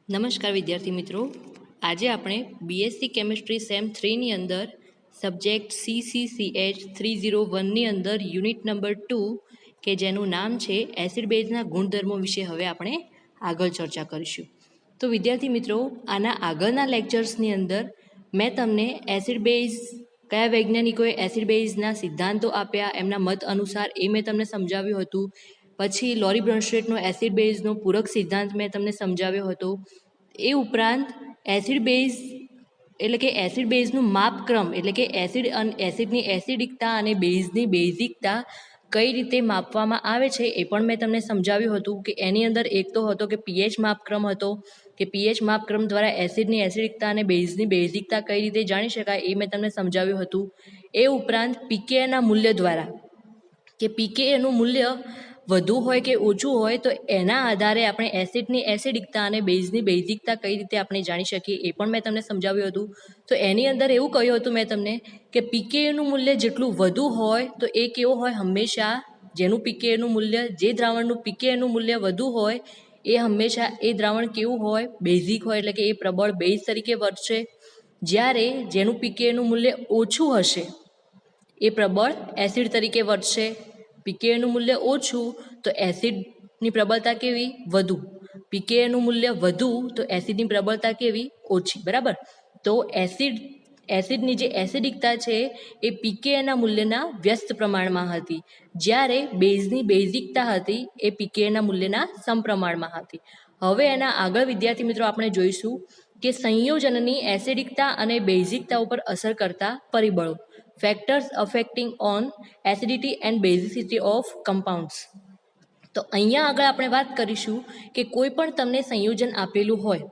નમસ્કાર વિદ્યાર્થી મિત્રો, આજે આપણે બીએસસી કેમિસ્ટ્રી સેમ 3ની અંદર સબ્જેક્ટ CCCH 301ની અંદર યુનિટ નંબર 2 કે જેનું નામ છે એસિડ બેઝના ગુણધર્મો વિશે હવે આપણે આગળ ચર્ચા કરીશું. તો વિદ્યાર્થી મિત્રો, આના આગળના લેક્ચર્સની અંદર મેં તમને એસિડ બેઝ કયા વૈજ્ઞાનિકોએ એસિડ બેઝના સિદ્ધાંતો આપ્યા, એમના મત અનુસાર એ મેં તમને સમજાવ્યું હતું. પછી લોરી બ્રોન્સ્ટેટનો એસિડ બેઝનો પૂરક સિદ્ધાંત મેં તમને સમજાવ્યો હતો. એ ઉપરાંત એસિડ બેઝ એટલે કે એસિડ બેઝનું માપક્રમ એટલે કે એસિડની એસિડિકતા અને બેઝની બેઝિકતા કઈ રીતે માપવામાં આવે છે એ પણ મેં તમને સમજાવ્યું હતું. કે એની અંદર એક તો હતો કે પીએચ માપક્રમ હતો, કે પીએચ માપક્રમ દ્વારા એસિડની એસિડિકતા અને બેઝની બેઝિકતા કઈ રીતે જાણી શકાય એ મેં તમને સમજાવ્યું હતું. એ ઉપરાંત પીકેના મૂલ્ય દ્વારા કે પીકેનું મૂલ્ય વધુ હોય કે ઓછું હોય તો એના આધારે આપણે એસિડની એસિડિકતા અને બેઝની બેઝિકતા કઈ રીતે આપણે જાણી શકીએ એ પણ મેં તમને સમજાવ્યું હતું. તો એની અંદર એવું કહ્યું હતું મેં તમને કે પીકેનું મૂલ્ય જેટલું વધુ હોય તો એ કેવો હોય, હંમેશા જેનું પીકેનું મૂલ્ય, જે દ્રાવણનું પીકેનું મૂલ્ય વધુ હોય એ હંમેશા એ દ્રાવણ કેવું હોય, બેઝિક હોય, એટલે કે એ પ્રબળ બેઝ તરીકે વર્તશે. જ્યારે જેનું પીકેનું મૂલ્ય ઓછું હશે એ પ્રબળ એસિડ તરીકે વર્તશે. પીકેનું મૂલ્ય ઓછું તો એસિડની પ્રબળતા કેવી, વધુ. પીકેનું મૂલ્ય વધુ તો એસિડની પ્રબળતા કેવી, ઓછી. બરાબર. તો એસિડની જે એસિડિકતા છે એ પીકેના મૂલ્યના વ્યસ્ત પ્રમાણમાં હતી, જ્યારે બેઝની બેઝિકતા હતી એ પીકેના મૂલ્યના સમપ્રમાણમાં હતી. હવે એના આગળ વિદ્યાર્થી મિત્રો આપણે જોઈશું કે સંયોજનની એસિડિકતા અને બેઝિકતા ઉપર અસર કરતા પરિબળો, factors affecting on acidity and basicity of compounds. તો અહીંયા આગળ આપણે વાત કરીશું કે કોઈ પણ તમને સંયોજન આપેલું હોય,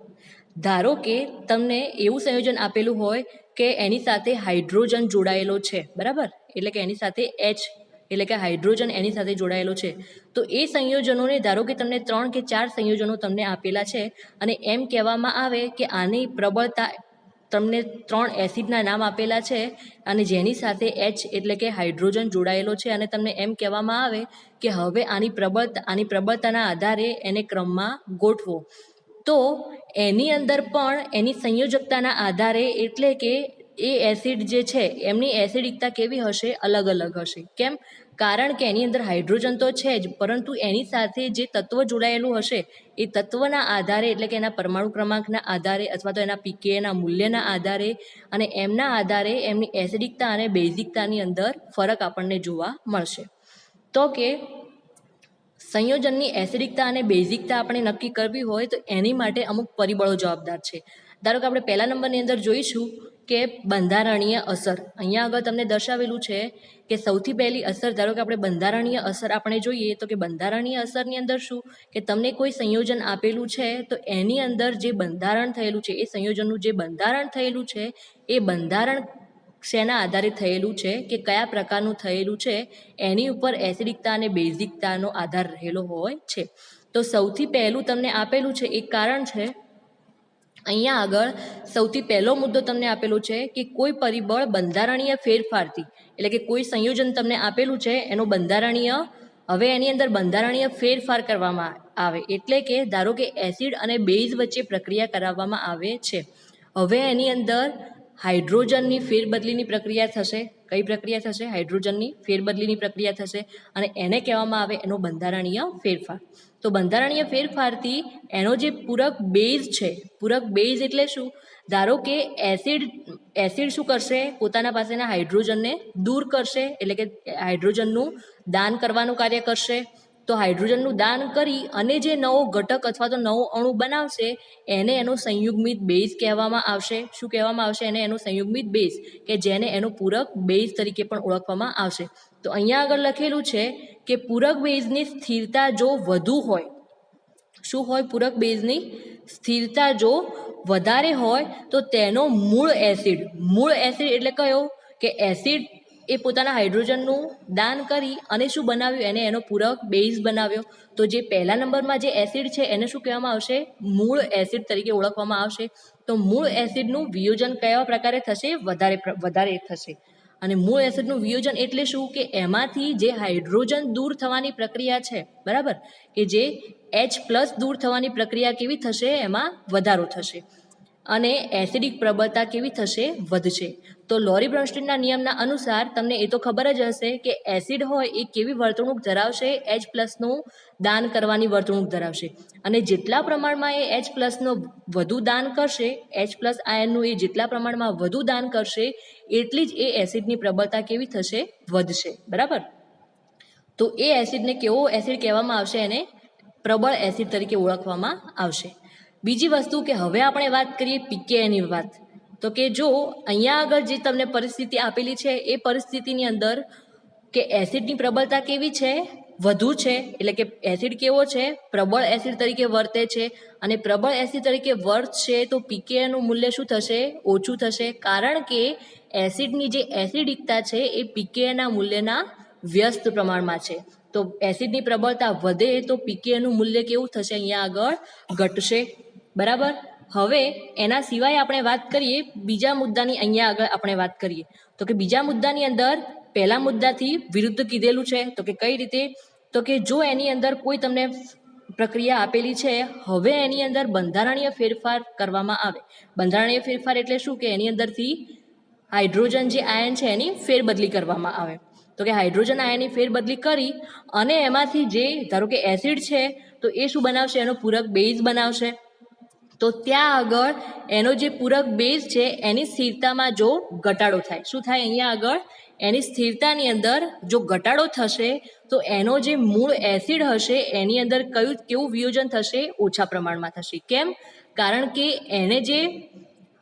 ધારો કે તમને એવું સંયોજન આપેલું હોય કે એની સાથે હાઇડ્રોજન જોડાયેલો છે, બરાબર, એટલે કે એની સાથે H એટલે કે હાઇડ્રોજન એની સાથે જોડાયેલો છે. તો એ સંયોજનોને ધારો કે તમને 3 કે 4 સંયોજનો તમને આપેલા છે અને એમ કહેવામાં આવે કે આની પ્રબળતા, તમને 3 એસિડના નામ આપેલા છે અને જેની સાથે H એટલે કે હાઇડ્રોજન જોડાયેલો છે અને તમને એમ કહેવામાં આવે કે હવે આની પ્રબળતાના આધારે એને ક્રમમાં ગોઠવો. તો એની અંદર પણ એની સંયોજકતાના આધારે એટલે કે એ એસિડ જે છે એમની એસિડિકતા કેવી હશે, અલગ અલગ હશે. કેમ? કારણ કે એની અંદર હાઇડ્રોજન તો છે જ, પરંતુ એની સાથે જે તત્વ જોડાયેલું હશે એ તત્વના આધારે એટલે કે એના પરમાણુ ક્રમાંકના આધારે અથવા તો એના પીકેના મૂલ્યના આધારે અને એમના આધારે એમની એસિડિકતા અને બેઝિકતાની અંદર ફરક આપણને જોવા મળશે. તો કે સંયોજનની એસિડિકતા અને બેઝિકતા આપણે નક્કી કરવી હોય તો એની માટે અમુક પરિબળો જવાબદાર છે. ધારો કે આપણે પહેલા નંબરની અંદર જોઈશું કે બંધારણીય અસર. અહીંયા આગળ તમને દર્શાવેલું છે કે સૌથી પહેલી અસર, ધારો કે આપણે બંધારણીય અસર આપણે જોઈએ તો કે બંધારણીય અસરની અંદર શું કે તમને કોઈ સંયોજન આપેલું છે તો એની અંદર જે બંધારણ થયેલું છે, એ સંયોજનનું જે બંધારણ થયેલું છે એ બંધારણ શેના આધારે થયેલું છે કે કયા પ્રકારનું થયેલું છે એની ઉપર એસિડિકતા અને બેઝિકતાનો આધાર રહેલો હોય છે. તો સૌથી પહેલું તમને આપેલું છે એક કારણ છે, અહીંયા આગળ સૌથી પહેલો મુદ્દો તમને આપેલો છે કે કોઈ પરિબળ બંધારણીય ફેરફારથી, એટલે કે કોઈ સંયોજન તમને આપેલું છે એનો બંધારણીય, હવે એની અંદર બંધારણીય ફેરફાર કરવામાં આવે, એટલે કે ધારો કે એસિડ અને બેઝ વચ્ચે પ્રક્રિયા કરાવવામાં આવે છે. હવે એની અંદર હાઇડ્રોજનની ફેરબદલીની પ્રક્રિયા થશે. કઈ પ્રક્રિયા થશે? હાઇડ્રોજનની ફેરબદલીની પ્રક્રિયા થશે અને એને કહેવામાં આવે એનો બંધારણીય ફેરફાર. તો બંધારણીય ફેરફારથી એનો જે પૂરક બેઝ છે, પૂરક બેઝ એટલે શું? ધારો કે એસિડ શું કરશે? પોતાના પાસેના હાઇડ્રોજનને દૂર કરશે, એટલે કે હાઇડ્રોજનનું દાન કરવાનું કાર્ય કરશે. તો હાઇડ્રોજનનું દાન કરી અને જે નવો ઘટક અથવા તો નવો અણુ બનાવશે એને એનો સંયુગ્મિત બેઝ કહેવામાં આવશે. શું કહેવામાં આવશે? એને એનો સંયુગ્મિત બેઝ, કે જેને એનો પૂરક બેઝ તરીકે પણ ઓળખવામાં આવશે. તો અહીંયા આગળ લખેલું છે કે પૂરક બેઝની સ્થિરતા જો વધુ હોય, શું હોય? પૂરક બેઝની સ્થિરતા જો વધારે હોય તો તેનો મૂળ એસિડ એટલે કયો? કે એસિડ એ પોતાના હાઇડ્રોજનનું દાન કરી અને શું બનાવ્યું? એને એનો પૂરક બેઝ બનાવ્યો. તો જે પહેલા નંબરમાં જે એસિડ છે એને શું કહેવામાં આવશે? મૂળ એસિડ તરીકે ઓળખવામાં આવશે. તો મૂળ એસિડનું વિયોજન કયા પ્રકારે થશે? વધારે થશે. અને મૂળ એસિડનું વિયોજન એટલે શું? કે એમાંથી જે હાઇડ્રોજન દૂર થવાની પ્રક્રિયા છે, બરાબર, કે જે H+ દૂર થવાની પ્રક્રિયા કેવી થશે, એમાં વધારો થશે અને એસિડિક પ્રબળતા કેવી થશે, વધશે. તો લોરી બ્રોન્સ્ટીનના નિયમના અનુસાર તમને એ તો ખબર જ હશે કે એસિડ હોય એ કેવી વર્તણૂક ધરાવશે, H+નું દાન કરવાની વર્તણૂક ધરાવશે અને જેટલા પ્રમાણમાં એ H+નું વધુ દાન કરશે, H+ આયનનું એ જેટલા પ્રમાણમાં વધુ દાન કરશે એટલી જ એ એસિડની પ્રબળતા કેવી થશે, વધશે. બરાબર. તો એ એસિડને કેવો એસિડ કહેવામાં આવશે, એને પ્રબળ એસિડ તરીકે ઓળખવામાં આવશે. બીજી વસ્તુ કે હવે આપણે વાત કરીએ પીકેએની વાત. તો કે જો અહીંયા આગળ જે તમને પરિસ્થિતિ આપેલી છે એ પરિસ્થિતિની અંદર કે એસિડની પ્રબળતા કેવી છે, વધુ છે, એટલે કે એસિડ કેવો છે, પ્રબળ એસિડ તરીકે વર્તે છે અને પ્રબળ એસિડ તરીકે વર્તશે તો પીકેએનું મૂલ્ય શું થશે, ઓછું થશે, કારણ કે એસિડની જે એસિડિકતા છે એ પીકેએના મૂલ્યના વ્યસ્ત પ્રમાણમાં છે. તો એસિડની પ્રબળતા વધે તો પીકેએનું મૂલ્ય કેવું થશે, અહીંયા આગળ ઘટશે. બરાબર. હવે એના સિવાય આપણે વાત કરીએ બીજા મુદ્દાની, અહીંયા આગળ આપણે વાત કરીએ તો કે બીજા મુદ્દાની અંદર પહેલા મુદ્દાથી વિરુદ્ધ કીધેલું છે. તો કે કઈ રીતે, તો કે જો એની અંદર કોઈ તમને પ્રક્રિયા આપેલી છે, હવે એની અંદર બંધારણીય ફેરફાર કરવામાં આવે. બંધારણીય ફેરફાર એટલે શું, કે એની અંદરથી હાઇડ્રોજન જે આયન છે એની ફેરબદલી કરવામાં આવે. તો કે હાઇડ્રોજન આયનની ફેરબદલી કરી અને એમાંથી જે ધારો કે એસિડ છે તો એ શું બનાવશે, એનો પૂરક બેઝ બનાવશે. તો ત્યાં આગળ એનો જે પૂરક બેઝ છે એની સ્થિરતામાં જો ઘટાડો થાય, શું થાય, અહીંયા આગળ એની સ્થિરતાની અંદર જો ઘટાડો થશે તો એનો જે મૂળ એસિડ હશે એની અંદર કેવું વિયોજન થશે, ઓછા પ્રમાણમાં થશે. કેમ, કારણ કે એને જે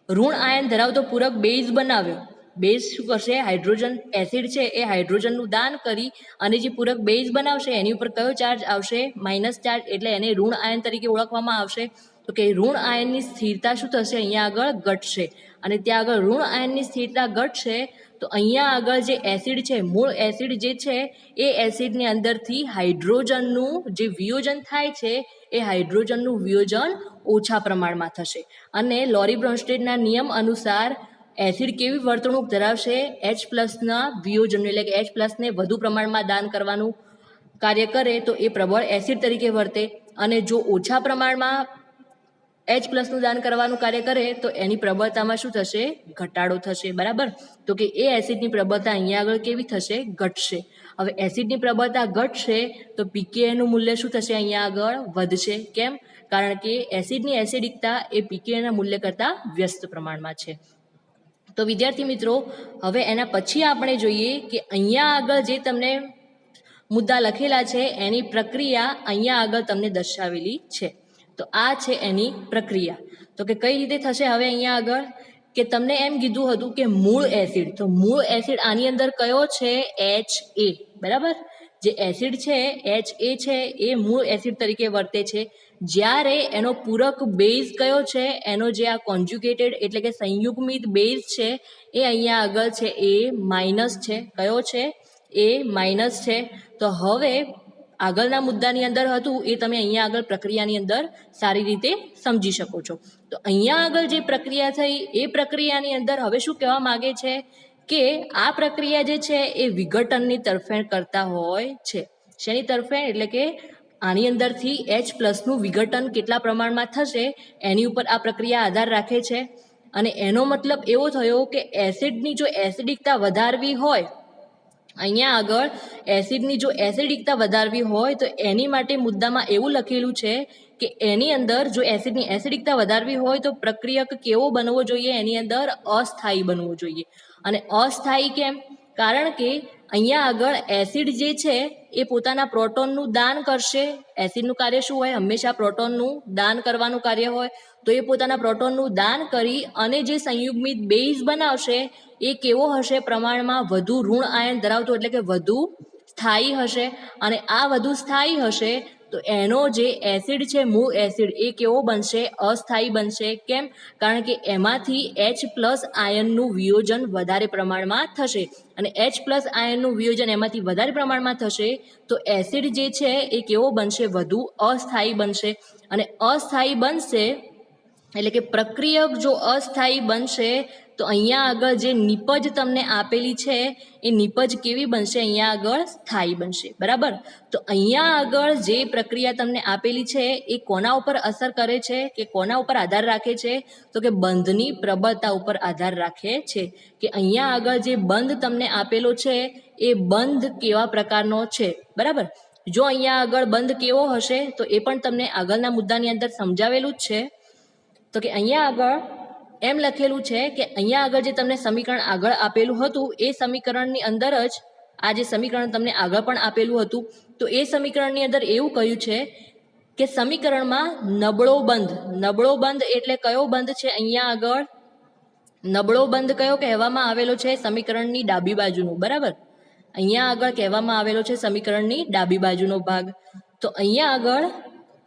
ઋણ આયન ધરાવતો પૂરક બેઝ બનાવ્યો, બેઝ શું કરશે, હાઇડ્રોજન એસિડ છે એ હાઇડ્રોજનનું દાન કરી અને જે પૂરક બેઝ બનાવશે એની ઉપર કયો ચાર્જ આવશે, માઇનસ ચાર્જ, એટલે એને ઋણ આયન તરીકે ઓળખવામાં આવશે. તો કે ઋણ આયનની સ્થિરતા શું થશે, અહીંયા આગળ ઘટશે અને ત્યાં આગળ ઋણ આયનની સ્થિરતા ઘટશે તો અહીંયા આગળ જે એસિડ છે, મૂળ એસિડ જે છે એ એસિડની અંદરથી હાઇડ્રોજનનું જે વિયોજન થાય છે એ હાઇડ્રોજનનું વિયોજન ઓછા પ્રમાણમાં થશે અને લોરી બ્રોન્સ્ટેડના નિયમ અનુસાર એસિડ કેવી વર્તણૂક ધરાવશે, H+ના વિયોજન, એટલે કે H+ને વધુ પ્રમાણમાં દાન કરવાનું કાર્ય કરે તો એ પ્રબળ એસિડ તરીકે વર્તે અને જો ઓછા પ્રમાણમાં H+નું દાન કરવાનું કાર્ય કરે તો એની પ્રબળતામાં શું થશે, ઘટાડો થશે. બરાબર. તો કે એ એસિડની પ્રબળતા અહીંયા આગળ કેવી થશે, ઘટશે. હવે એસિડની પ્રબળતા ઘટશે તો પીકેએનું મૂલ્ય શું થશે, અહીંયા આગળ વધશે. કેમ, કારણ કે એસિડની એસિડિકતા એ પીકેએના મૂલ્ય કરતાં વ્યસ્ત પ્રમાણમાં છે. તો વિદ્યાર્થી મિત્રો, હવે એના પછી આપણે જોઈએ કે અહીંયા આગળ જે તમને મુદ્દા લખેલા છે એની પ્રક્રિયા અહીંયા આગળ તમને દર્શાવેલી છે. તો આ છે એની પ્રક્રિયા. તો કે કઈ રીતે થશે, હવે અહીંયા આગળ કે તમને એમ કીધું હતું કે મૂળ એસિડ, તો મૂળ એસિડ આની અંદર કયો છે, HA. બરાબર. જે એસિડ છે HA છે એ મૂળ એસિડ તરીકે વર્તે છે, જ્યારે એનો પૂરક બેઝ કયો છે, એનો જે આ કોન્જ્યુગેટેડ એટલે કે સંયુગ્મિત બેઝ છે એ અહીંયા આગળ છે એ માઇનસ છે. કયો છે, એ માઇનસ છે. તો હવે આગળના મુદ્દાની અંદર હતું એ તમે અહીંયા આગળ પ્રક્રિયાની અંદર સારી રીતે સમજી શકો છો. તો અહીંયા આગળ જે પ્રક્રિયા થઈ એ પ્રક્રિયાની અંદર હવે શું કહેવા માગે છે કે આ પ્રક્રિયા જે છે એ વિઘટનની તરફેણ કરતા હોય છે. શેની તરફેણ, એટલે કે આની અંદરથી H+નું વિઘટન કેટલા પ્રમાણમાં થશે એની ઉપર આ પ્રક્રિયા આધાર રાખે છે અને એનો મતલબ એવો થયો કે એસિડની જો એસિડિકતા વધારવી હોય, અહીંયા આગળ એસિડની જો એસિડિકતા વધારવી હોય તો એની માટે મુદ્દામાં એવું લખેલું છે કે એની અંદર જો એસિડની એસિડિકતા વધારવી હોય તો પ્રક્રિયક કેવો બનવો જોઈએ, એની અંદર અસ્થાયી બનવો જોઈએ. અને અસ્થાયી કેમ, કારણ કે અહીંયા આગળ એસિડ જે છે એ પોતાના પ્રોટોનનું દાન કરશે. એસિડનું કાર્ય શું હોય, હંમેશા પ્રોટોનનું દાન કરવાનું કાર્ય હોય. તો એ પોતાના પ્રોટોનનું દાન કરી અને જે સંયુગ્મિત બેઝ બનાવશે એ કેવો હશે, પ્રમાણમાં વધુ ઋણ આયન ધરાવતો, એટલે કે વધુ સ્થાયી હશે. અને આ વધુ સ્થાયી હશે તો એનો જે એસિડ છે, મૂળ એસિડ, એ કેવો બનશે, અસ્થાયી બનશે. કેમ, કારણ કે એમાંથી H+ આયનનું વિયોજન વધારે પ્રમાણમાં થશે અને H+ આયનનું વિયોજન એમાંથી વધારે પ્રમાણમાં થશે તો એસિડ જે છે એ કેવો બનશે, વધુ અસ્થાયી બનશે. અને અસ્થાયી બનશે એટલે કે પ્રક્રિયક જો અસ્થાયી બનશે તો અહીંયા આગળ જે નિપજ તમને આપેલી છે એ નિપજ કેવી બનશે? અહીંયા આગળ સ્થાયી બનશે, બરાબર. તો અહીંયા આગળ જે પ્રક્રિયા તમને આપેલી છે એ કોના ઉપર અસર કરે છે કે કોના ઉપર આધાર રાખે છે? તો કે બંધની પ્રબળતા ઉપર આધાર રાખે છે. કે અહીંયા આગળ જે બંધ તમને આપેલો છે એ બંધ કેવા પ્રકારનો છે, બરાબર. જો અહીંયા આગળ બંધ કેવો હશે તો એ પણ તમને આગળના મુદ્દાની અંદર સમજાવેલું જ છે. તો કે અહીંયા આગળ એમ લખેલું છે કે અહીંયા આગળ જે તમને સમીકરણ આગળ આપેલું હતું એ સમીકરણની અંદર જ આ જે સમીકરણ તમને આગળ પણ આપેલું હતું તો એ સમીકરણની અંદર એવું કહ્યું છે કે સમીકરણમાં નબળો બંધ એટલે કયો બંધ છે? અહીંયા આગળ નબળો બંધ કયો કહેવામાં આવેલો છે? સમીકરણની ડાબી બાજુનો, બરાબર. અહીંયા આગળ કહેવામાં આવેલો છે સમીકરણની ડાબી બાજુનો ભાગ. તો અહીંયા આગળ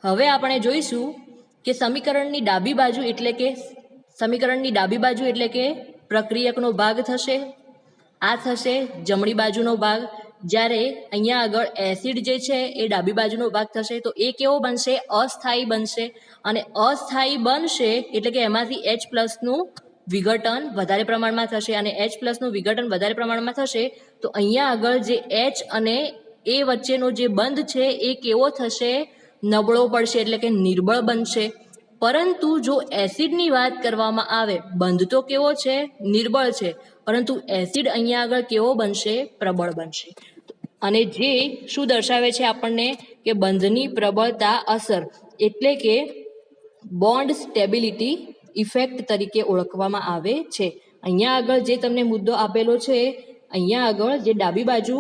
હવે આપણે જોઈશું કે સમીકરણની ડાબી બાજુ એટલે કે પ્રક્રિયકનો ભાગ થશે. આ થશે જમણી બાજુનો ભાગ. જ્યારે અહીંયા આગળ એસિડ જે છે એ ડાબી બાજુનો ભાગ થશે. તો એ કેવો બનશે? અસ્થાયી બનશે. અને અસ્થાયી બનશે એટલે કે એમાંથી H+ નું વિઘટન વધારે પ્રમાણમાં થશે. અને H+ નું વિઘટન વધારે પ્રમાણમાં થશે તો અહીંયા આગળ જે H અને A વચ્ચેનો જે બંધ છે એ કેવો થશે? નબળો પડશે એટલે કે નિર્બળ બનશે. પરંતુ જો એસિડની વાત કરવામાં આવે, બંધ તો કેવો છે? નિર્બળ છે. પરંતુ એસિડ અહીંયા આગળ કેવો બનશે? પ્રબળ બનશે. અને જે શું દર્શાવે છે આપણને કે બંધની પ્રબળતા અસર એટલે કે બોન્ડ સ્ટેબિલિટી ઇફેક્ટ તરીકે ઓળખવામાં આવે છે. અહીંયા આગળ જે તમને મુદ્દો આપેલો છે, અહીંયા આગળ જે ડાબી બાજુ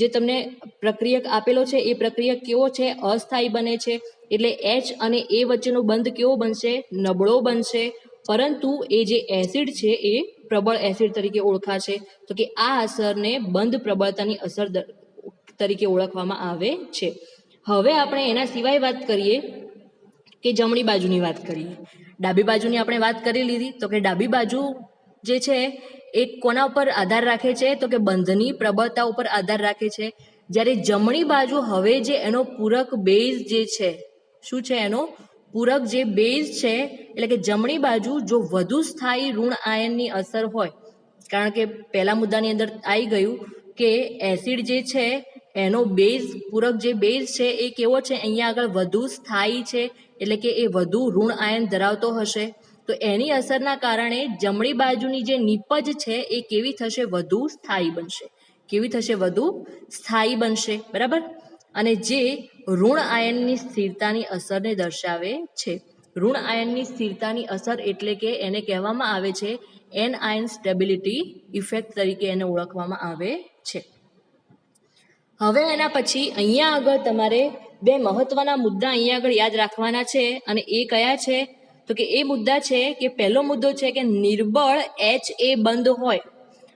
જે તમને પ્રક્રિયક આપેલો છે એ પ્રક્રિયક કેવો છે? અસ્થાયી બને છે. એટલે H અને A વચ્ચેનો બંધ કેવો બનશે? નબળો બનશે. પરંતુ એ જે એસિડ છે એ પ્રબળ એસિડ તરીકે ઓળખાશે. તો કે આ અસરને બંધ પ્રબળતાની અસર તરીકે ઓળખવામાં આવે છે. હવે આપણે એના સિવાય વાત કરીએ કે જમણી બાજુની વાત કરીએ. ડાબી બાજુની આપણે વાત કરી લીધી. તો કે ડાબી બાજુ જે છે એ કોના ઉપર આધાર રાખે છે? તો કે બંધની પ્રબળતા ઉપર આધાર રાખે છે. જ્યારે જમણી બાજુ હવે જે એનો પૂરક બેઝ જે છે, શું છે એનો પૂરક જે બેઝ છે, એટલે કે જમણી બાજુ જો વધુ સ્થાયી ઋણ આયનની અસર હોય, કારણ કે પહેલા મુદ્દાની અંદર આવી ગયું કે એસિડ જે છે એનો બેઝ પૂરક જે બેઝ છે એ કેવો છે? અહીંયા આગળ વધુ સ્થાયી છે એટલે કે એ વધુ ઋણ આયન ધરાવતો હશે. તો એની અસરના કારણે જમણી બાજુની જે નિપજ છે એ કેવી થશે? વધુ સ્થાયી બનશે. કેવી થશે? વધુ સ્થાયી બનશે, બરાબર. અને જે ઋણ આયનની સ્થિરતાની અસરને દર્શાવે છે. ઋણ આયનની સ્થિરતાની અસર એટલે કે એને કહેવામાં આવે છે એનઆયન સ્ટેબિલિટી ઇફેક્ટ તરીકે એને ઓળખવામાં આવે છે. હવે એના પછી અહીંયા આગળ તમારે બે મહત્વના મુદ્દા અહીંયા આગળ યાદ રાખવાના છે. અને એ કયા છે? તો કે એ મુદ્દા છે કે પહેલો મુદ્દો છે કે નિર્બળ HA બંધ હોય.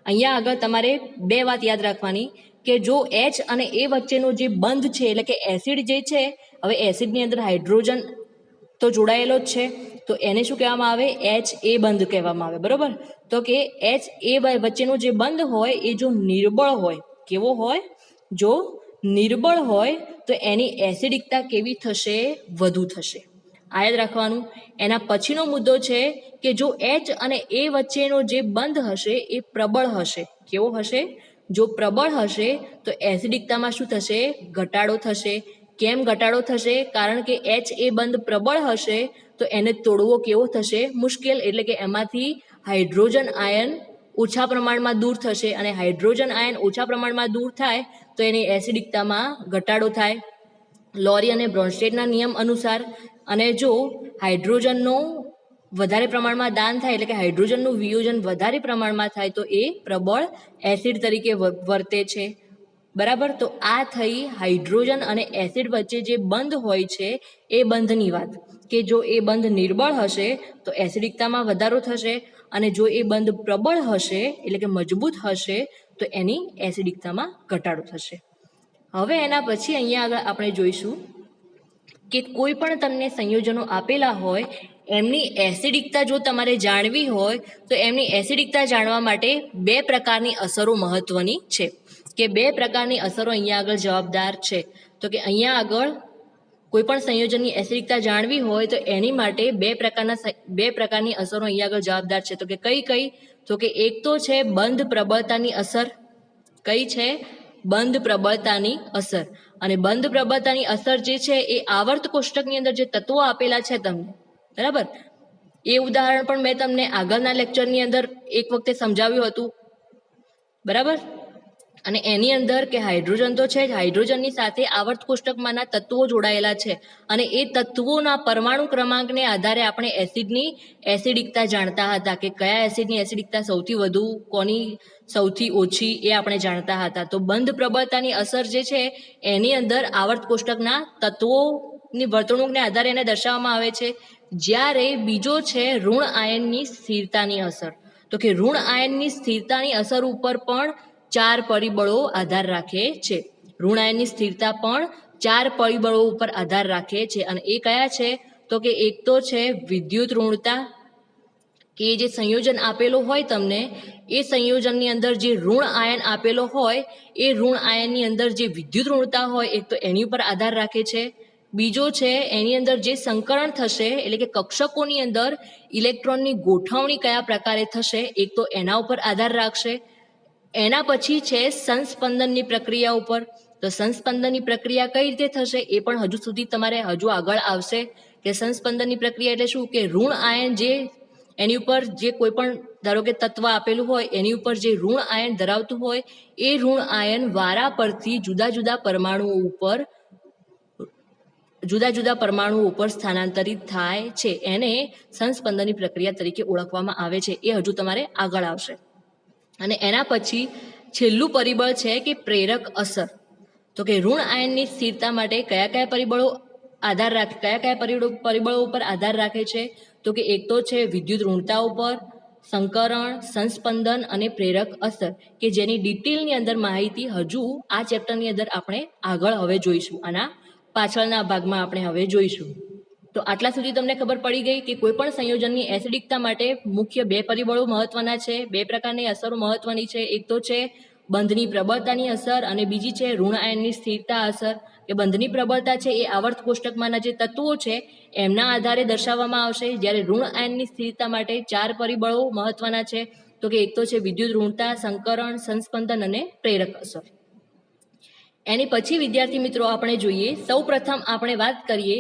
અહીંયા આગળ તમારે બે વાત યાદ રાખવાની કે જો H અને A વચ્ચેનો જે બંધ છે એટલે કે એસિડ જે છે, હવે એસિડની અંદર હાઇડ્રોજન તો જોડાયેલો જ છે, તો એને શું કહેવામાં આવે? HA બંધ કહેવામાં આવે, બરોબર. તો કે HA વચ્ચેનો જે બંધ હોય એ જો નિર્બળ હોય, કેવો હોય? જો નિર્બળ હોય તો એની એસિડિકતા કેવી થશે? વધુ થશે. આ યાદ રાખવાનું. એના પછીનો મુદ્દો છે કે જો H અને A વચ્ચેનો જે બંધ હશે એ પ્રબળ હશે. કેવો હશે? જો પ્રબળ હશે તો એસિડિકતામાં શું થશે? ઘટાડો થશે. કેમ ઘટાડો થશે? કારણ કે HA બંધ પ્રબળ હશે તો એને તોડવો કેવો થશે? મુશ્કેલ. એટલે કે એમાંથી હાઇડ્રોજન આયન ઓછા પ્રમાણમાં દૂર થશે. અને હાઇડ્રોજન આયન ઓછા પ્રમાણમાં દૂર થાય તો એની એસિડિકતામાં ઘટાડો થાય લોરી અને બ્રોન્સ્ટેડના નિયમ અનુસાર. અને જો હાઇડ્રોજનનો વધારે પ્રમાણમાં દાન થાય એટલે કે હાઇડ્રોજનનું વિયોજન વધારે પ્રમાણમાં થાય તો એ પ્રબળ એસિડ તરીકે વર્તે છે, બરાબર. તો આ થઈ હાઇડ્રોજન અને એસિડ વચ્ચે જે બંધ હોય છે એ બંધની વાત. કે જો એ બંધ નિર્બળ હશે તો એસિડિકતામાં વધારો થશે. અને જો એ બંધ પ્રબળ હશે એટલે કે મજબૂત હશે તો એની એસિડિકતામાં ઘટાડો થશે. હવે એના પછી અહીંયા આગળ આપણે જોઈશું કે કોઈ પણ તમને સંયોજનો આપેલા હોય એમની એસિડિકતા જો તમારે જાણવી હોય તો એમની એસિડિકતા જાણવા માટે બે પ્રકારની અસરો મહત્વની છે. કે બે પ્રકારની અસરો અહીંયા આગળ જવાબદાર છે. તો કે અહીંયા આગળ કોઈ પણ સંયોજનની એસિડિકતા જાણવી હોય તો એની માટે બે પ્રકારની અસરો અહીંયા આગળ જવાબદાર છે. તો કે કઈ તો કે એક તો છે બંધ પ્રબળતાની અસર. કઈ છે? બંધ પ્રબળતાની અસર. અને બંધ પ્રબળતાની અસર જે છે એ આવર્ત કોષ્ટકની અંદર જે તત્વો આપેલા છે તમને, બરાબર, એ ઉદાહરણ પણ મેં તમને આગળના લેક્ચરની અંદર એક વખતે સમજાવ્યું હતું, બરાબર. અને એની અંદર કે હાઇડ્રોજન તો છે જ, હાઇડ્રોજનની સાથે આવર્ત કોષ્ટકમાંના તત્વો જોડાયેલા છે અને એ તત્વોના પરમાણુ ક્રમાંકને આધારે આપણે એસિડની એસિડિકતા જાણતા હતા કે કયા એસિડની એસિડિકતા સૌથી વધુ, કોની સૌથી ઓછી, એ આપણે જાણતા હતા. તો બંધ પ્રબળતાની અસર જે છે એની અંદર આવર્ત કોષ્ટકના તત્વોની વર્તણૂકને આધારે એને દર્શાવવામાં આવે છે. જ્યારે બીજો છે ઋણ આયનની સ્થિરતાની અસર. તો કે ઋણ આયનની સ્થિરતાની અસર ઉપર પણ 4 પરિબળો આધાર રાખે છે. ઋણ આયનની સ્થિરતા પણ 4 પરિબળો ઉપર આધાર રાખે છે અને એ કયા છે? તો કે એક તો છે વિદ્યુત ઋણતા, કે જે સંયોજન આપેલો હોય તમને, એ સંયોજનની અંદર જે ઋણ આયન આપેલો હોય એ ઋણ આયનની અંદર જે વિદ્યુત ઋણતા હોય એક તો એની ઉપર આધાર રાખે છે. બીજો છે એની અંદર જે સંકરણ થશે, એટલે કે કક્ષકોની અંદર ઇલેક્ટ્રોનની ગોઠવણી કયા પ્રકારે થશે, એક તો એના ઉપર આધાર રાખશે. એના પછી છે સંસ્પંદનની પ્રક્રિયા ઉપર. તો સંસ્પંદનની પ્રક્રિયા કઈ રીતે થશે એ પણ હજુ સુધી તમારે હજુ આગળ આવશે કે સંસ્પંદનની પ્રક્રિયા એટલે શું, કે ઋણ આયન જે એની ઉપર જે કોઈ પણ ધારો કે તત્વ આપેલું હોય એની ઉપર જે ઋણ આયન ધરાવતું હોય એ ઋણ આયન વારા પરથી જુદા જુદા પરમાણુઓ ઉપર સ્થાનાંતરિત થાય છે. એને સંસ્પંદનની પ્રક્રિયા તરીકે ઓળખવામાં આવે છે. એ હજુ તમારે આગળ આવશે. અને એના પછી છેલ્લું પરિબળ છે કે પ્રેરક અસર. તો કે ઋણ આયનની સ્થિરતા માટે કયા પરિબળો ઉપર આધાર રાખે છે? તો કે એક તો છે વિદ્યુત ઋણતા ઉપર, સંકરણ, સંસ્પંદન અને પ્રેરક અસર, કે જેની ડિટેલની અંદર માહિતી હજુ આ ચેપ્ટરની અંદર આપણે આગળ હવે જોઈશું. આના પાછળના ભાગમાં આપણે હવે જોઈશું. તો આટલા સુધી તમને ખબર પડી ગઈ કે કોઈ પણ સંયોજનની એસિડિકતા માટે મુખ્ય 2 પરિબળો મહત્વના છે, 2 પ્રકારની અસરો મહત્વની છે. એક તો છે બંધની પ્રબળતાની અસર અને બીજી છે ઋણ આયનની સ્થિરતા અસર. કે બંધની પ્રબળતા છે એ આવર્ત કોષ્ટકમાંના જે તત્વો છે એમના આધારે દર્શાવવામાં આવશે, જ્યારે ઋણ આયનની સ્થિરતા માટે 4 પરિબળો મહત્વના છે. તો કે એક તો છે વિદ્યુત ઋણતા, સંકરણ, સંસ્પંદન અને પ્રેરક અસર. એની પછી વિદ્યાર્થી મિત્રો આપણે જોઈએ, સૌ પ્રથમ આપણે વાત કરીએ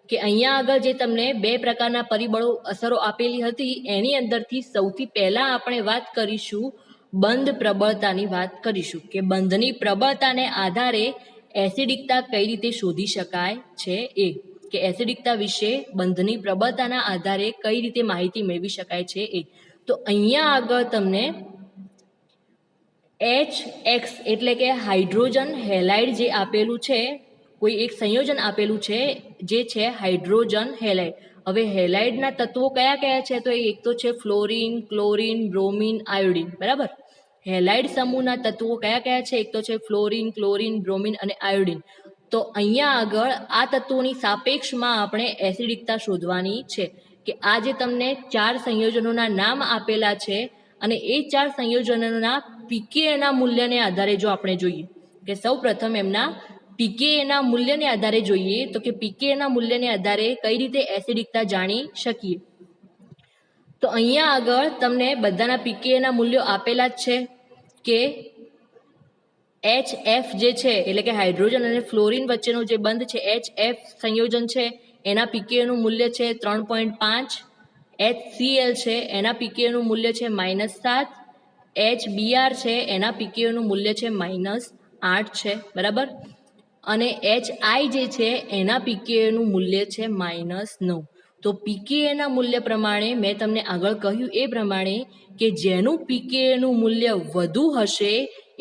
કે અહીંયા આગળ જે તમને 2 પ્રકારના પરિબળો અસરો આપેલી હતી એની અંદરથી સૌથી પહેલા આપણે વાત કરીશું બંધ પ્રબળતાની વાત કરીશું કે બંધની પ્રબળતાને આધારે એસિડિકતા કઈ રીતે શોધી શકાય છે. એ કે એસિડિકતા વિશે બંધની પ્રબળતાના આધારે કઈ રીતે માહિતી મેળવી શકાય છે. એ તો અહીંયા આગળ તમને HX એટલે કે હાઇડ્રોજન હેલાઇડ જે આપેલું છે, કોઈ એક સંયોજન આપેલું છે જે છે હાઇડ્રોજન હેલાઇડ. હવે હેલાઇડના તત્વો કયા છે? તો એક તો છે ફ્લોરિન, ક્લોરિન, બ્રોમિન, આયોડિન, બરાબર. હેલાઇડ સમૂહના તત્વો કયા છે? એક તો છે ફ્લોરિન, ક્લોરિન, બ્રોમિન અને આયોડિન. તો અહીંયા આગળ આ તત્વોની સાપેક્ષમાં આપણે એસિડિકતા શોધવાની છે કે આ જે તમને 4 સંયોજનોના નામ આપેલા છે અને એ 4 સંયોજનોના pKa મૂલ્યને આધારે જો આપણે જોઈએ કે સૌ પ્રથમ એમના pKa મૂલ્યને આધારે જોઈએ તો કે pKa મૂલ્યને આધારે કઈ રીતે એસિડિકતા જાણી શકીએ. તો અહીંયા આગળ તમને બધાના pKa મૂલ્યો આપેલા જ છે કે HF જે છે એટલે કે હાઇડ્રોજન અને ફ્લોરિન વચ્ચેનો જે બંધ છે HF સંયોજન છે એના pKa મૂલ્ય છે 3.5. HCl છે એના pKa મૂલ્ય છે -7. HBr છે એના pKa મૂલ્ય છે -8 છે, બરાબર. અને HI જે છે એના pKa મૂલ્ય છે -9. તો pKa મૂલ્ય પ્રમાણે મેં તમને આગળ કહ્યું એ પ્રમાણે કે જેનું pKa મૂલ્ય વધુ હશે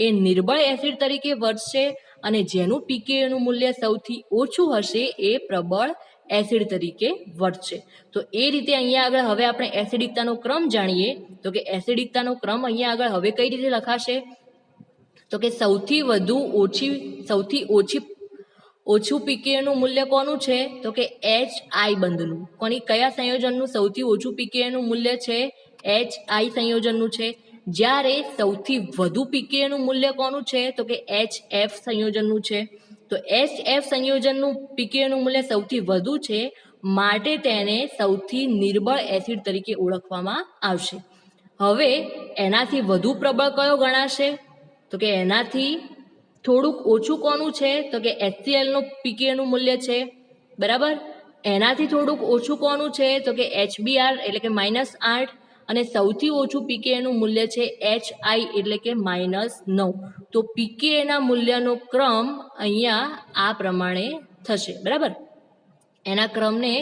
એ નિર્બળ એસિડ તરીકે વર્તશે અને જેનું pKa મૂલ્ય સૌથી ઓછું હશે એ પ્રબળ એસિડ તરીકે વર્તશે. તો એ રીતે અહીંયા આગળ હવે આપણે એસિડિકતાનો ક્રમ જાણીએ તો કે એસિડિકતાનો ક્રમ અહીંયા આગળ હવે કઈ રીતે લખાશે? તો કે સૌથી ઓછું pKa મૂલ્ય કોનું છે? તો કે HI બંધનું. કયા સંયોજનનું સૌથી ઓછું pKa મૂલ્ય છે? HI સંયોજનનું છે. જ્યારે સૌથી વધુ pKa મૂલ્ય કોનું છે? તો કે HF સંયોજનનું છે. તો HF સંયોજનનું pKaનું મૂલ્ય સૌથી વધુ છે, માટે તેને સૌથી નિર્બળ એસિડ તરીકે ઓળખવામાં આવશે. હવે એનાથી વધુ પ્રબળ કયો ગણાશે? તો કે એનાથી થોડુંક ઓછું કોનું છે? તો કે HCl નું pKaનું મૂલ્ય છે, બરાબર. એનાથી થોડુંક ઓછું કોનું છે? તો કે HBr એટલે કે -8, અને સૌથી ઓછું pKaનું મૂલ્ય છે HI એટલે કે -9. તો pKaના મૂલ્યનો ક્રમ અહીંયા આ પ્રમાણે થશે, બરાબર. એના ક્રમને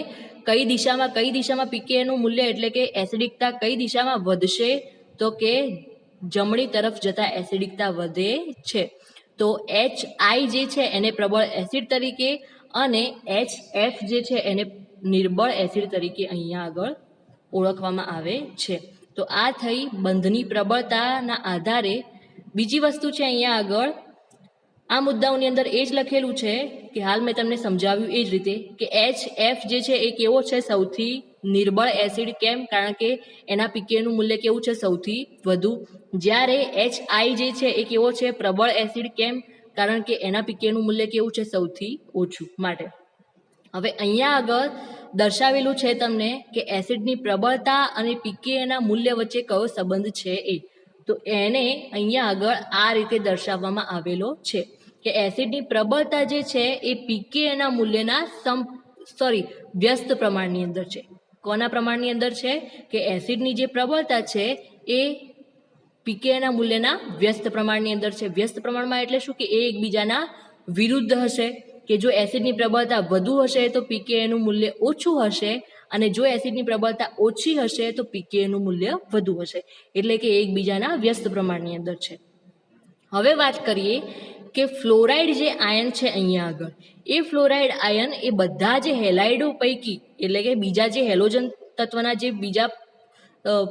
કઈ દિશામાં pKaનું મૂલ્ય એટલે કે એસિડિકતા કઈ દિશામાં વધશે? તો કે જમણી તરફ જતા એસિડિકતા વધે છે. તો HI જે છે એને પ્રબળ એસિડ તરીકે અને HF જે છે એને નિર્બળ એસિડ તરીકે અહીંયા આગળ ઓળખવામાં આવે છે. તો આ થઈ બંધની પ્રબળતાના આધારે. બીજી વસ્તુ છે અહીંયા આગળ આ મુદ્દાઓની અંદર એ જ લખેલું છે કે હાલ મેં તમને સમજાવ્યું એ જ રીતે કે HF જે છે એ કેવો છે? સૌથી નિર્બળ એસિડ. કેમ? કારણ કે એના pKaનું મૂલ્ય કેવું છે? સૌથી વધુ. જ્યારે HI જે છે એ કેવો છે? પ્રબળ એસિડ. કેમ? કારણ કે એના pKaનું મૂલ્ય કેવું છે? સૌથી ઓછું. માટે હવે અહીંયા આગળ દર્શાવેલું છે તમને કે એસિડની પ્રબળતા અને pKaના મૂલ્ય વચ્ચે કયો સંબંધ છે એ. તો એને અહીંયા આગળ આ રીતે દર્શાવવામાં આવેલો છે કે એસિડની પ્રબળતા જે છે એ pKaના મૂલ્યના વ્યસ્ત પ્રમાણની અંદર છે. કોના પ્રમાણની અંદર છે? કે એસિડની જે પ્રબળતા છે એ pKaના મૂલ્યના વ્યસ્ત પ્રમાણની અંદર છે. વ્યસ્ત પ્રમાણમાં એટલે શું? કે એ એકબીજાના વિરુદ્ધ હશે. કે જો એસિડની પ્રબળતા વધુ હશે તો pKaનું મૂલ્ય ઓછું હશે, અને જો એસિડની પ્રબળતા ઓછી હશે તો pKaનું મૂલ્ય વધુ હશે. એટલે કે એકબીજાના વ્યસ્ત પ્રમાણની અંદર છે. હવે વાત કરીએ કે ફ્લોરાઇડ જે આયન છે અહીંયા આગળ, એ ફ્લોરાઇડ આયન એ બધા જે હેલાઇડો પૈકી એટલે કે બીજા જે હેલોજન તત્વના જે બીજા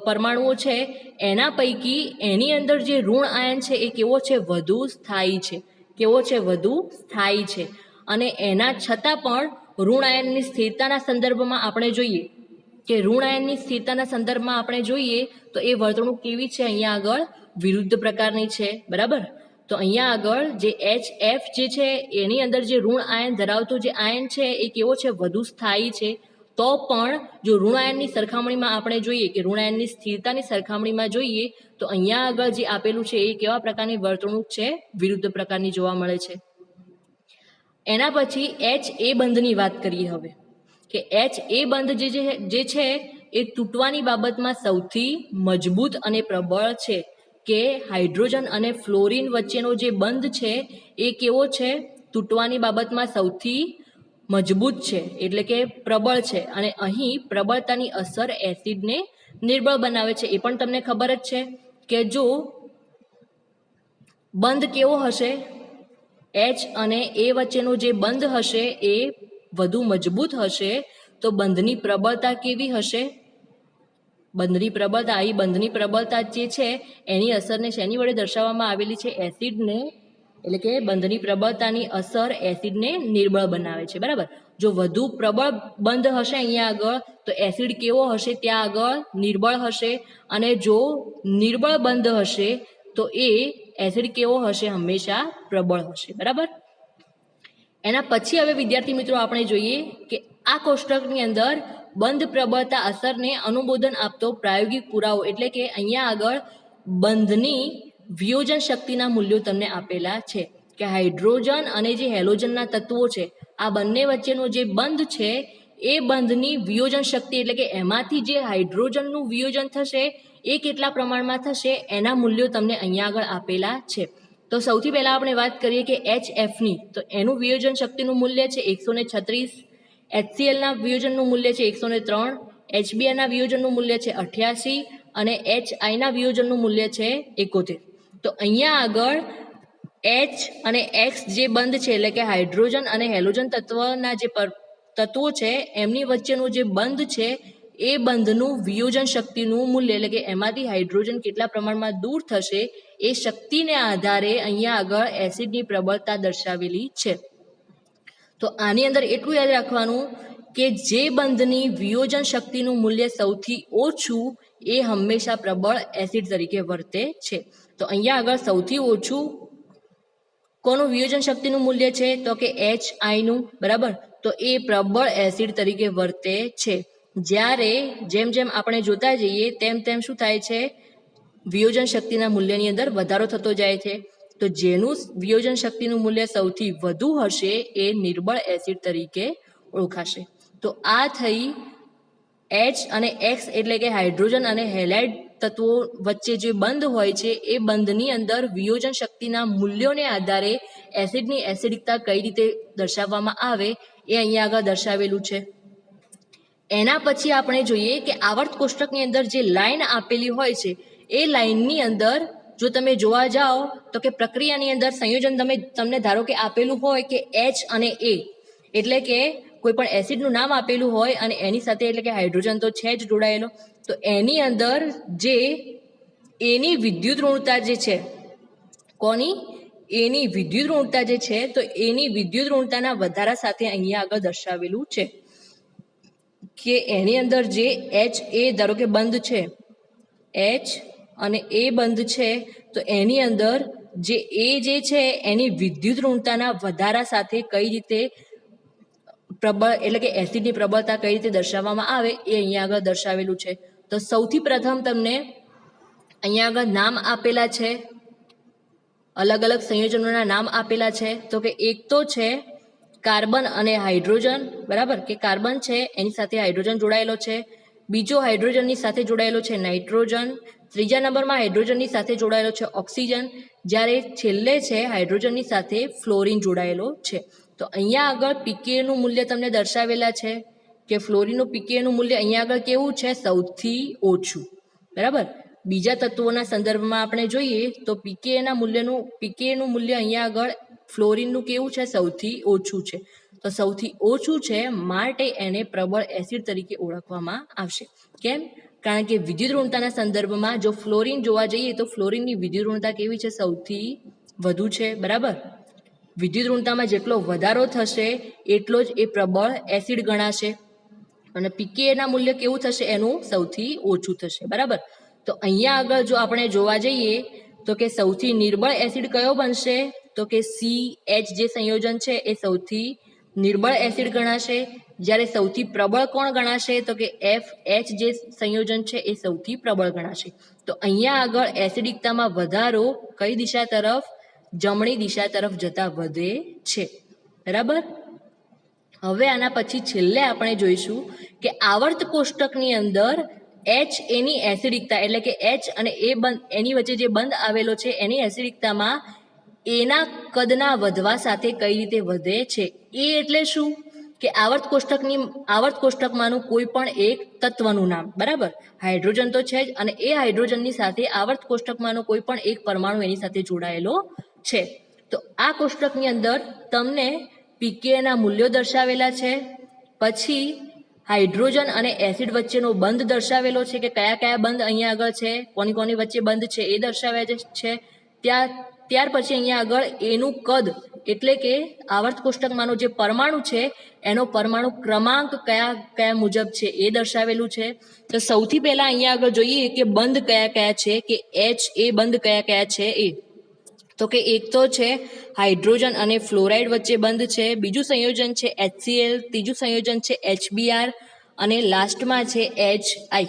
પરમાણુઓ છે એના પૈકી એની અંદર જે ઋણ આયન છે એ કેવો છે? વધુ સ્થાયી છે. કેવો છે? વધુ સ્થાયી છે. અને એના છતાં પણ ઋણ આયનની સ્થિરતાના સંદર્ભમાં આપણે જોઈએ કે ઋણ આયનની સ્થિરતાના સંદર્ભમાં આપણે જોઈએ તો એ વર્તણૂક કેવી છે? અહીંયા આગળ વિરુદ્ધ પ્રકારની છે, બરાબર. તો અહીંયા આગળ જે HF જે છે એની અંદર જે ઋણ આયન ધરાવતો જે આયન છે એ કેવો છે? વધુ સ્થાયી છે. તો પણ જો ઋણ આયનની સરખામણીમાં આપણે જોઈએ કે ઋણ આયનની સ્થિરતાની સરખામણીમાં જોઈએ તો અહીંયા આગળ જે આપેલું છે એ કેવા પ્રકારની વર્તણૂક છે? વિરુદ્ધ પ્રકારની જોવા મળે છે. એના પછી HA બંધની વાત કરીએ હવે કે HA બંધ જે છે એ તૂટવાની બાબતમાં સૌથી મજબૂત અને પ્રબળ છે. કે હાઇડ્રોજન અને ફ્લોરિન વચ્ચેનો જે બંધ છે એ કેવો છે? તૂટવાની બાબતમાં સૌથી મજબૂત છે, એટલે કે પ્રબળ છે. અને અહીં પ્રબળતાની અસર એસિડને નિર્બળ બનાવે છે. એ પણ તમને ખબર જ છે કે જો બંધ કેવો હશે? H અને A વચ્ચેનો જે બંધ હશે એ વધુ મજબૂત હશે તો બંધની પ્રબળતા કેવી હશે? બંધની પ્રબળતા જે છે એની અસરને શેની વડે દર્શાવવામાં આવેલી છે? એસિડને. એટલે કે બંધની પ્રબળતાની અસર એસિડને નિર્બળ બનાવે છે, બરાબર. જો વધુ પ્રબળ બંધ હશે અહીંયા આગળ તો એસિડ કેવો હશે? ત્યાં આગળ નિર્બળ હશે. અને જો નિર્બળ બંધ હશે તો એ એસિડ કેવો હશે? હંમેશા પ્રબળ હશે, બરાબર. એના પછી હવે વિદ્યાર્થી મિત્રો આપણે જોઈએ કે આ કોષ્ટકની અંદર બંધ પ્રબળતા અસરને અનુમોદન આપતો પ્રાયોગિક પુરાવો એટલે કે અહીંયા આગળ બંધની વિયોજન શક્તિના મૂલ્યો તમને આપેલા છે કે હાઇડ્રોજન અને જે હેલોજનના તત્વો છે આ બંને વચ્ચેનો જે બંધ છે એ બંધની વિયોજન શક્તિ એટલે કે એમાંથી જે હાઇડ્રોજનનું વિયોજન થશે એ કેટલા પ્રમાણમાં થશે એના મૂલ્યો તમને અહીંયા આગળ આપેલા છે. તો સૌથી પહેલા આપણે વાત કરીએ કે HFની, તો એનું વિયોજન શક્તિનું મૂલ્ય છે 136, HClના વિયોજનનું મૂલ્ય છે 103, HBrના વિયોજનનું મૂલ્ય છે 88 અને HIના વિયોજનનું મૂલ્ય છે 71. તો અહીંયા આગળ H અને X જે બંધ છે એટલે કે હાઇડ્રોજન અને હેલોજન તત્વના જે તત્વો છે એમની વચ્ચેનું જે બંધ છે એ બંધનું વિયોજન શક્તિનું મૂલ્ય એટલે કે એમાંથી હાઇડ્રોજન કેટલા પ્રમાણમાં દૂર થશે એ શક્તિને આધારે અહીંયા આગળ એસિડની પ્રબળતા દર્શાવેલી છે. તો આની અંદર એટલું યાદ રાખવાનું કે જે બંધની વિયોજન શક્તિનું મૂલ્ય સૌથી ઓછું એ હંમેશા પ્રબળ એસિડ તરીકે વર્તે છે. તો અહીંયા આગળ સૌથી ઓછું કોનું વિયોજન શક્તિનું મૂલ્ય છે તો કે HI નું, બરાબર. તો એ પ્રબળ એસિડ તરીકે વર્તે છે. જ્યારે જેમ જેમ આપણે જોતા જઈએ તેમ તેમ શું થાય છે, વિયોજન શક્તિના મૂલ્યની અંદર વધારો થતો જાય છે. તો જેનું વિયોજન શક્તિનું મૂલ્ય સૌથી વધુ હશે એ નિર્બળ એસિડ તરીકે ઓળખાશે. તો આ થઈ H અને X એટલે કે હાઇડ્રોજન અને હેલાઇડ તત્વો વચ્ચે જે બંધ હોય છે એ બંધની અંદર વિયોજન શક્તિના મૂલ્યોને આધારે એસિડની એસિડિકતા કઈ રીતે દર્શાવવામાં આવે એ અહીંયા આગળ દર્શાવેલું છે. એના પછી આપણે જોઈએ કે આવર્ત કોષ્ટકની અંદર જે લાઈન આપેલી હોય છે એ લાઈનની અંદર જો તમે જોવા જાઓ તો કે પ્રક્રિયાની અંદર સંયોજન તમને ધારો કે આપેલું હોય કે H અને A, એટલે કે કોઈ પણ એસિડનું નામ આપેલું હોય અને એની સાથે એટલે કે હાઇડ્રોજન તો છે જ જોડાયેલો, તો એની અંદર જે એની વિદ્યુત ઋણતા જે છે, કોની, એની વિદ્યુત ઋણતા જે છે, તો એની વિદ્યુત ઋણતાના વધારા સાથે અહીંયા આગળ દર્શાવેલું છે કે એની અંદર જે H A ધારો કે બંધ છે, H અને A બંધ છે, તો એની અંદર જે A જે છે એની વિદ્યુત ઋણતાના વધારા સાથે કઈ રીતે પ્રબળ એટલે કે એસિડની પ્રબળતા કઈ રીતે દર્શાવવામાં આવે એ અહીંયા આગળ દર્શાવેલું છે. તો સૌથી પ્રથમ તમને અહીંયા આગળ નામ આપેલા છે, અલગ અલગ સંયોજનોના નામ આપેલા છે. તો કે એક તો છે કાર્બન અને હાઇડ્રોજન, બરાબર, કે કાર્બન છે એની સાથે હાઇડ્રોજન જોડાયેલો છે. બીજો હાઇડ્રોજનની સાથે જોડાયેલો છે નાઇટ્રોજન. ત્રીજા નંબરમાં હાઇડ્રોજનની સાથે જોડાયેલો છે ઓક્સિજન. જ્યારે છેલ્લે છે હાઇડ્રોજનની સાથે ફ્લોરિન જોડાયેલો છે. તો અહીંયા આગળ પીકેનું મૂલ્ય તમને દર્શાવેલા છે કે ફ્લોરિનનું પીકેનું મૂલ્ય અહીંયા આગળ કેવું છે, સૌથી ઓછું, બરાબર. બીજા તત્વોના સંદર્ભમાં આપણે જોઈએ તો પીકેનું મૂલ્ય અહીંયા આગળ ફ્લોરિનનું કેવું છે, સૌથી ઓછું છે. તો સૌથી ઓછું છે માટે એને પ્રબળ એસિડ તરીકે ઓળખવામાં આવશે. કેમ? કારણ કે વિદ્યુત ઋણતાના સંદર્ભમાં જો ફ્લોરિન જોવા જઈએ તો ફ્લોરિનની વિદ્યુત ઋણતા કેવી છે, સૌથી વધુ છે, બરાબર. વિદ્યુત ઋણતામાં જેટલો વધારો થશે એટલો જ એ પ્રબળ એસિડ ગણાશે અને પીકેના મૂલ્ય કેવું થશે, એનું સૌથી ઓછું થશે, બરાબર. તો અહીંયા આગળ જો આપણે જોવા જઈએ તો કે સૌથી નિર્બળ એસિડ કયો બનશે, તો કે CH જે સંયોજન છે એ સૌથી નિર્બળ એસિડ ગણાશે. જ્યારે સૌથી પ્રબળ કોણ ગણાશે, તો કે FH જે સંયોજન છે એ સૌથી પ્રબળ ગણાશે. તો અહીંયા આગળ એસિડિકતામાં વધારો કઈ દિશા તરફ, જમણી દિશા તરફ જતા વધે છે, બરાબર. હવે આના પછી છેલ્લે આપણે જોઈશું કે આવર્ત કોષ્ટકની અંદર H એની એસિડિકતા એટલે કે H અને A બંધ એની વચ્ચે જે બંધ આવેલો છે એની એસિડિકતામાં એના કદના વધવા સાથે કઈ રીતે વધે છે. એ એટલે શું કે આવર્ત કોષ્ટકમાંનું કોઈ પણ એક તત્વનું નામ, બરાબર. હાઇડ્રોજન તો છે જ અને એ હાઇડ્રોજનની સાથે આવર્ત કોષ્ટકમાંનો કોઈ પણ એક પરમાણુ એની સાથે જોડાયેલો છે. તો આ કોષ્ટકની અંદર તમને પીકેના મૂલ્યો દર્શાવેલા છે. પછી હાઇડ્રોજન અને એસિડ વચ્ચેનો બંધ દર્શાવેલો છે કે કયા કયા બંધ અહીંયા આગળ છે, કોની કોની વચ્ચે બંધ છે એ દર્શાવ્યા છે. ત્યાર પછી અહીંયા આગળ એનું કદ એટલે કે આવર્ત કોષ્ટકમાંનો જે પરમાણુ છે એનો પરમાણુ ક્રમાંક કયા કયા મુજબ છે એ દર્શાવેલું છે. તો સૌથી પહેલા અહીંયા આગળ જોઈએ કે બંધ કયા કયા છે, કે H એ બંધ કયા કયા છે એ. તો કે એક તો છે હાઇડ્રોજન અને ફ્લોરાઇડ વચ્ચે બંધ છે, બીજું સંયોજન છે HCl, ત્રીજું સંયોજન છે HBr અને લાસ્ટમાં છે HI.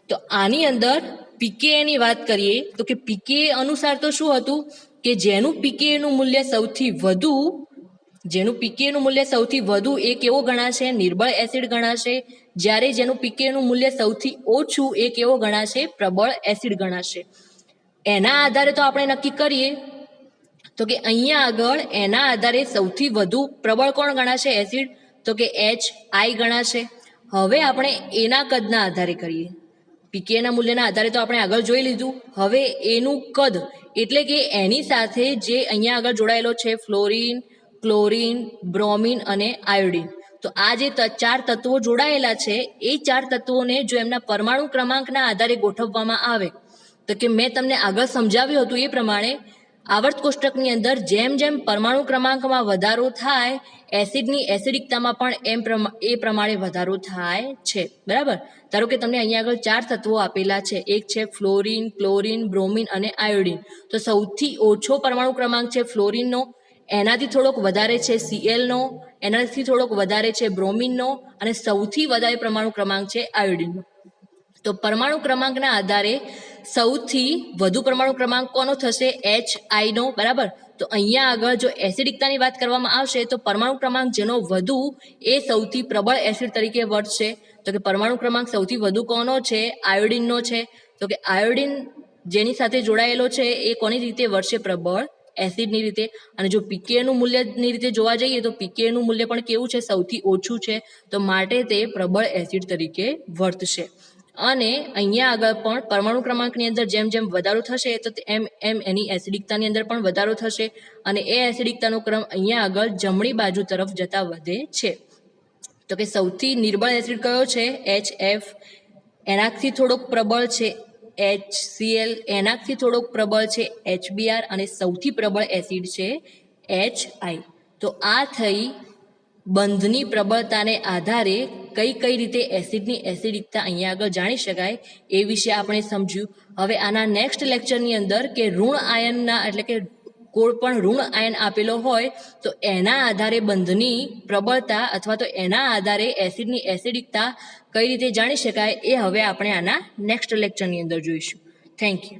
તો આની અંદર પીકેની વાત કરીએ તો કે પીકે અનુસાર તો શું હતું કે જેનું પીકેનું મૂલ્ય સૌથી વધુ એ કેવો ગણાશે, નિર્બળ એસિડ ગણાશે. જ્યારે જેનું પીકેનું મૂલ્ય સૌથી ઓછું એ કેવો ગણાશે, પ્રબળ એસિડ ગણાશે. એના આધારે તો આપણે નક્કી કરીએ તો કે અહીંયા આગળ એના આધારે સૌથી વધુ પ્રબળ કોણ ગણાશે એસિડ, તો કે HI ગણાશે. હવે આપણે એના કદના આધારે કરીએ, પીકેના મૂલ્યના આધારે તો આપણે આગળ જોઈ લીધું. હવે એનું કદ એટલે કે એની સાથે જે અહીંયા આગળ જોડાયેલો છે ફ્લોરિન, ક્લોરિન, બ્રોમિન અને આયોડિન. તો આ જે 4 તત્વો જોડાયેલા છે એ 4 તત્વોને જો એમના પરમાણુ ક્રમાંકના આધારે ગોઠવવામાં આવે તો કે મેં તમને આગળ સમજાવ્યું હતું એ પ્રમાણે આવર્ત કોષ્ટકની અંદર જેમ જેમ પરમાણુ ક્રમાંકમાં વધારો થાય એસિડની એસિડિકતામાં પણ એ પ્રમાણે વધારો થાય છે, બરાબર. ધારો કે તમને અહીંયા આગળ 4 તત્વો આપેલા છે, એક છે ફ્લોરિન, ક્લોરિન, બ્રોમિન અને આયોડિન. તો સૌથી ઓછો પરમાણુ ક્રમાંક છે ફ્લોરિનનો એનાથી થોડોક વધારે છે સીએલનો, એનાથી થોડોક વધારે છે બ્રોમિનનો અને સૌથી વધારે પરમાણુ ક્રમાંક છે આયોડિનનો. તો પરમાણુ ક્રમાંકના આધારે સૌથી વધુ પરમાણુ ક્રમાંક કોનો થશે? HI નો, બરાબર. તો અહીંયા આગળ જો એસિડિકતાની વાત કરવામાં આવશે તો પરમાણુ ક્રમાંક જેનો વધુ એ સૌથી પ્રબળ એસિડ તરીકે વર્તશે. તો કે પરમાણુ ક્રમાંક સૌથી વધુ કોનો છે? આયોડિનનો છે. તો કે આયોડિન જેની સાથે જોડાયેલો છે એ કોની રીતે વર્તશે? પ્રબળ એસિડની રીતે. અને જો પીકેનું મૂલ્યની રીતે જોવા જઈએ તો પીકેનું મૂલ્ય પણ કેવું છે? સૌથી ઓછું છે. તો માટે તે પ્રબળ એસિડ તરીકે વર્તશે. અને અહીંયા આગળ પણ પરમાણુ ક્રમાંકની અંદર જેમ જેમ વધારો થશે તો એમ એમ એની એસિડિકતાની અંદર પણ વધારો થશે અને એ એસિડિકતાનો ક્રમ અહીંયા આગળ જમણી બાજુ તરફ જતા વધે છે. તો કે સૌથી નિર્બળ એસિડ કયો છે? HF. એનાથી થોડોક પ્રબળ છે HCl. એનાથી થોડોક પ્રબળ છે HBr અને સૌથી પ્રબળ એસિડ છે HI. તો આ થઈ બંધની પ્રબળતાને આધારે કઈ કઈ રીતે એસિડની એસિડિકતા અહીંયા આગળ જાણી શકાય એ વિશે આપણે સમજ્યું. હવે આના નેક્સ્ટ લેક્ચરની અંદર કે ઋણ આયનના એટલે કે કોઈ પણ ઋણ આયન આપેલો હોય તો એના આધારે બંધની પ્રબળતા અથવા તો એના આધારે એસિડની એસિડિકતા કઈ રીતે જાણી શકાય એ હવે આપણે આના નેક્સ્ટ લેક્ચરની અંદર જોઈશું. Thank you.